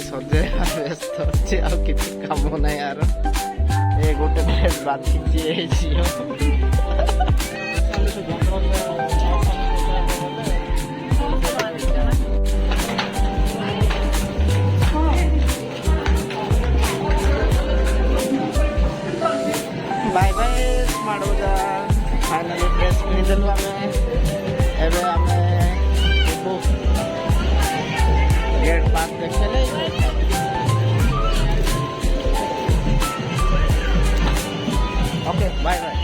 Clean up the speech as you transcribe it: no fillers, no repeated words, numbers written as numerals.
ସଜେଇବା ବ୍ୟସ୍ତ ଅଛି, ଆଉ କିଛି କାମ ନାହିଁ ଆର। ଏ ଗୋଟେ ବାଧିଛି ଏ ଝିଅ। Bye bye Smart Bazaar. Finally dress କିଣିଦେଲୁ ଆମେ। ଏବେ ଆମେ ଯିବୁ गेट पास देखले। Okay bye bye.